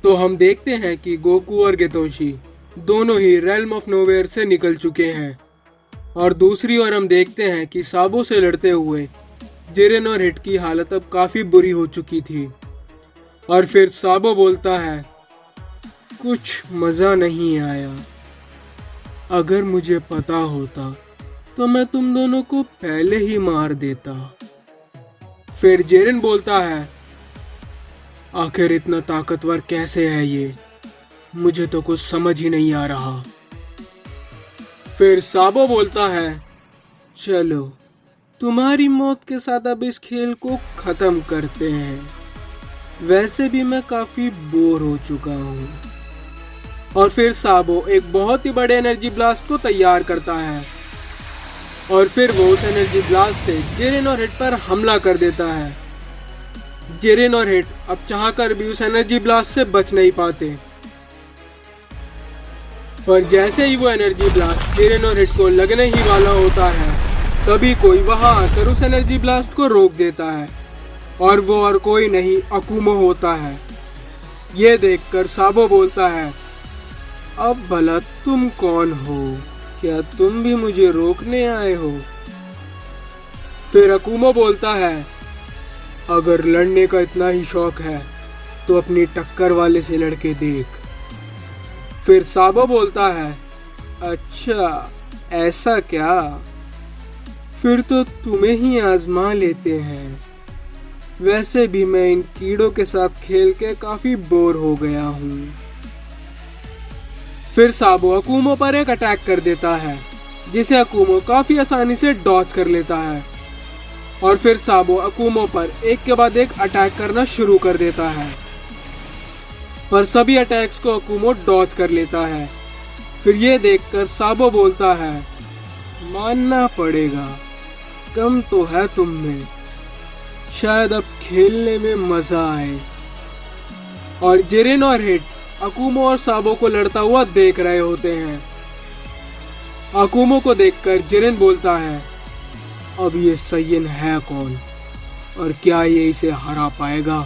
तो हम देखते हैं कि गोकू और गेतोशी दोनों ही रेल्म ऑफ नोवेयर से निकल चुके हैं और दूसरी ओर हम देखते हैं कि साबो से लड़ते हुए जिरेन और हिट की हालत अब काफी बुरी हो चुकी थी। और फिर साबो बोलता है, कुछ मजा नहीं आया। अगर मुझे पता होता तो मैं तुम दोनों को पहले ही मार देता। फिर जेरिन बोलता है, आखिर इतना ताकतवर कैसे है ये, मुझे तो कुछ समझ ही नहीं आ रहा। फिर साबो बोलता है, चलो तुम्हारी मौत के साथ अब इस खेल को खत्म करते हैं। वैसे भी मैं काफी बोर हो चुका हूँ। और फिर साबो एक बहुत ही बड़े एनर्जी ब्लास्ट को तैयार करता है और फिर वो उस एनर्जी ब्लास्ट से जिरेन और हिट पर हमला कर देता है। जिरेन और हिट अब चाहकर भी उस एनर्जी ब्लास्ट से बच नहीं पाते। पर जैसे ही वो एनर्जी ब्लास्ट जिरेन और हिट को लगने ही वाला होता है, तभी कोई वहां आकर उस एनर्जी ब्लास्ट को रोक देता है और वो और कोई नहीं अकुमो होता है। ये देखकर साबो बोलता है, अब भला तुम कौन हो? क्या तुम भी मुझे रोकने आए हो? फिर अकुमो बोलता है, अगर लड़ने का इतना ही शौक है तो अपनी टक्कर वाले से लड़के देख। फिर साबो बोलता है, अच्छा ऐसा क्या? फिर तो तुम्हें ही आजमा लेते हैं। वैसे भी मैं इन कीड़ों के साथ खेल के काफी बोर हो गया हूँ। फिर साबो अकुमो पर एक अटैक कर देता है, जिसे अकुमो काफी आसानी से डॉज कर लेता है। और फिर साबो अकुमो पर एक के बाद एक अटैक करना शुरू कर देता है, पर सभी अटैक्स को अकुमो डॉज कर लेता है। फिर ये देखकर साबो बोलता है, मानना पड़ेगा, कम तो है तुम में। शायद अब खेलने में मजा आए। और जिरेन और हिट अकुमो और साबो को लड़ता हुआ देख रहे होते हैं। अकुमो को देखकर जिरेन बोलता है, अब ये सय्यन है कौन और क्या ये इसे हरा पाएगा?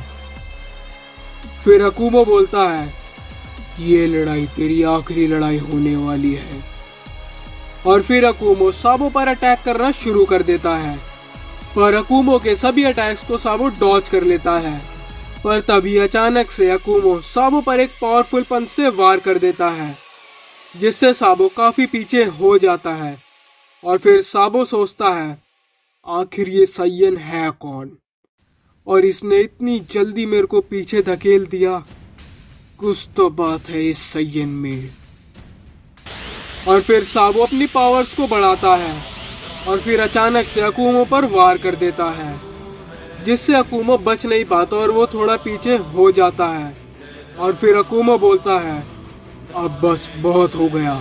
फिर अकुमो बोलता है, ये लड़ाई तेरी आखिरी लड़ाई होने वाली है। और फिर अकुमो साबो पर अटैक करना शुरू कर देता है, पर अकुमो के सभी अटैक्स को साबो डॉज कर लेता है। पर तभी अचानक से अकुमो साबो पर एक पावरफुल पंच से वार कर देता है, जिससे साबो काफी पीछे हो जाता है। और फिर साबो सोचता है, आखिर ये सय्यन है कौन और इसने इतनी जल्दी मेरे को पीछे धकेल दिया? कुछ तो बात है इस सय्यन में। और फिर साबो अपनी पावर्स को बढ़ाता है और फिर अचानक से अकुमो पर वार कर देता है, जिससे अकुमो बच नहीं पाता और वो थोड़ा पीछे हो जाता है। और फिर अकुमो बोलता है, अब बस बहुत हो गया।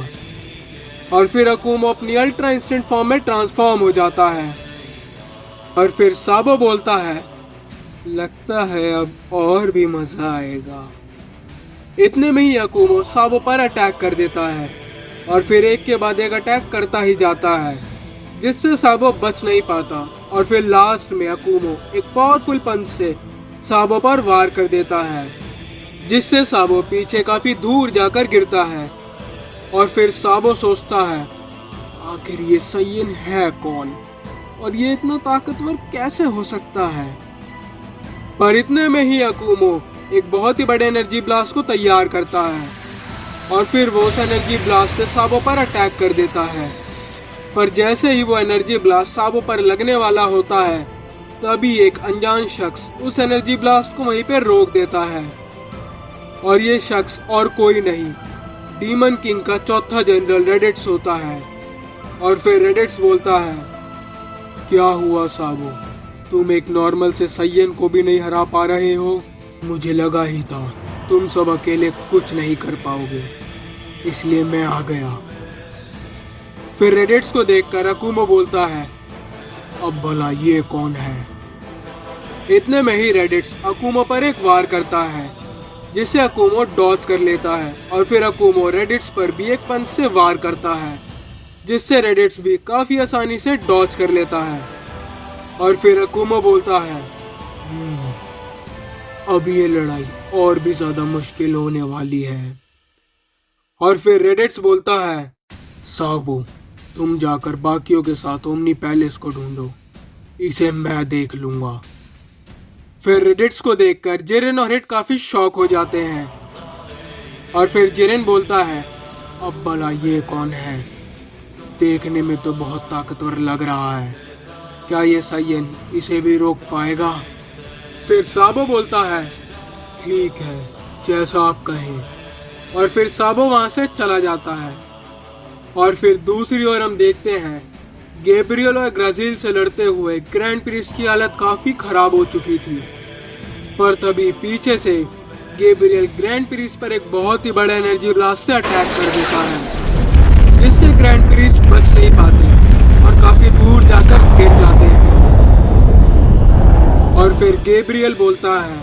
और फिर अकुमो अपनी अल्ट्रा इंस्टेंट फॉर्म में ट्रांसफॉर्म हो जाता है। और फिर साबो बोलता है, लगता है अब और भी मजा आएगा। इतने में ही अकुमो साबो पर अटैक कर देता है और फिर एक के बाद एक अटैक करता ही जाता है, जिससे साबो बच नहीं पाता। और फिर लास्ट में अकुमो एक पावरफुल पंच से साबो पर वार कर देता है, जिससे साबो पीछे काफी दूर जाकर गिरता है। और फिर साबो सोचता है, आखिर ये सय्यन है कौन और ये इतना ताकतवर कैसे हो सकता है? पर इतने में ही अकुमो एक बहुत ही बड़े एनर्जी ब्लास्ट को तैयार करता है और फिर वो उस एनर्जी ब्लास्ट से साबो पर अटैक कर देता है। पर जैसे ही वो एनर्जी ब्लास्ट साबो पर लगने वाला होता है, तभी एक अनजान शख्स उस एनर्जी ब्लास्ट को वहीं पे रोक देता है। और ये शख्स और कोई नहीं, डीमन किंग का चौथा जनरल रेडिट्स होता है। और फिर रेडिट्स बोलता है, क्या हुआ साबो, तुम एक नॉर्मल से सय्यन को भी नहीं हरा पा रहे हो? मुझे लगा ही था तुम सब अकेले कुछ नहीं कर पाओगे, इसलिए मैं आ गया। फिर रेडिट्स को देखकर अकुमो बोलता है, अब भला ये कौन है? इतने में ही रेडिट्स अकुमो पर एक वार करता है, जिसे अकुमो डॉज कर लेता है। और फिर अकुमो रेडिट्स पर भी एक पंच से वार करता है, जिससे रेडिट्स भी काफी आसानी से डॉज कर लेता है। और फिर अकुमो बोलता है, अब ये लड़ाई और भी ज्यादा मुश्किल होने वाली है। और फिर रेडिट्स बोलता है, साबो तुम जाकर बाकियों के साथ ओमनी पैलेस को ढूंढो, इसे मैं देख लूंगा। फिर रेडिट्स को देखकर जेरेन और हिट काफी शॉक हो जाते हैं। और फिर जेरेन बोलता है, अब भला ये कौन है? देखने में तो बहुत ताकतवर लग रहा है, क्या ये साइयन इसे भी रोक पाएगा? फिर साबो बोलता है, ठीक है जैसा आप कहें। और फिर साबो वहां से चला जाता है। और फिर दूसरी ओर हम देखते हैं गैब्रियल और ग्राजील से लड़ते हुए ग्रैंड प्रिंस की हालत काफी खराब हो चुकी थी। पर तभी पीछे से गैब्रियल ग्रैंड प्रिंस पर एक बहुत ही बड़ा एनर्जी ब्लास्ट से अटैक कर देता है, जिससे ग्रैंड प्रिंस बच नहीं पाते और काफी दूर जाकर गिर जाते हैं। और फिर गैब्रियल बोलता है,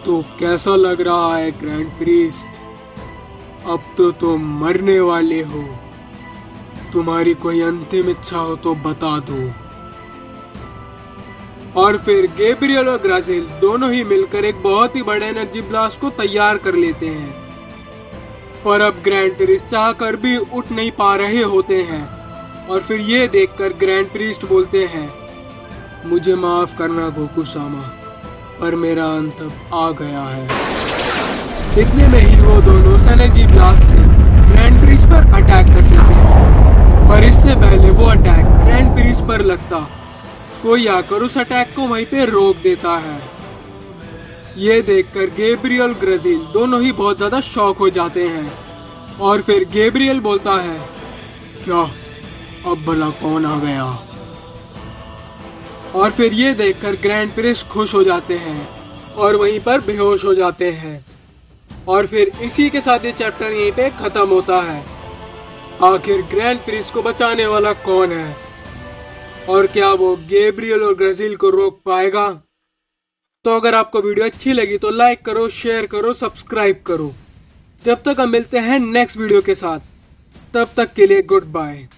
तो कैसा लग रहा है ग्रैंड प्रीस्ट? अब तो तुम मरने वाले हो, तुम्हारी कोई अंतिम इच्छा हो तो बता दो। और फिर गैब्रियल और ग्राजील दोनों ही मिलकर एक बहुत ही बड़े एनर्जी ब्लास्ट को तैयार कर लेते हैं। पर अब ग्रैंड प्रीस्ट चाहकर भी उठ नहीं पा रहे होते हैं। और फिर ये देखकर ग्रैंड प्रीस्ट बोलते हैं, मुझे माफ करना गोकू-सामा, पर मेरा अंत अब आ गया है। इतने में ही वो दोनों एनर्जी ब्लास्ट से ग्रैंड प्रीस्ट पर अटैक कर देते हैं। पर इससे पहले वो अटैक ग्रैंड प्रीस्ट पर लगता, कोई आकर उस अटैक को वहीं पे रोक देता है। ये देखकर गैब्रियल और ग्राजील दोनों ही बहुत ज्यादा शॉक हो जाते हैं। और फिर गैब्रियल बोलता है, क्या अब भला कौन आ गया? और फिर ये देखकर ग्रैंड प्रिंस खुश हो जाते हैं और वहीं पर बेहोश हो जाते हैं। और फिर इसी के साथ ये चैप्टर यहीं पे खत्म होता है। आखिर ग्रैंड प्रिंस को बचाने वाला कौन है और क्या वो गैब्रियल और ग्राजील को रोक पाएगा? तो अगर आपको वीडियो अच्छी लगी तो लाइक करो, शेयर करो, सब्सक्राइब करो। जब तक हम मिलते हैं नेक्स्ट वीडियो के साथ, तब तक के लिए गुड बाय।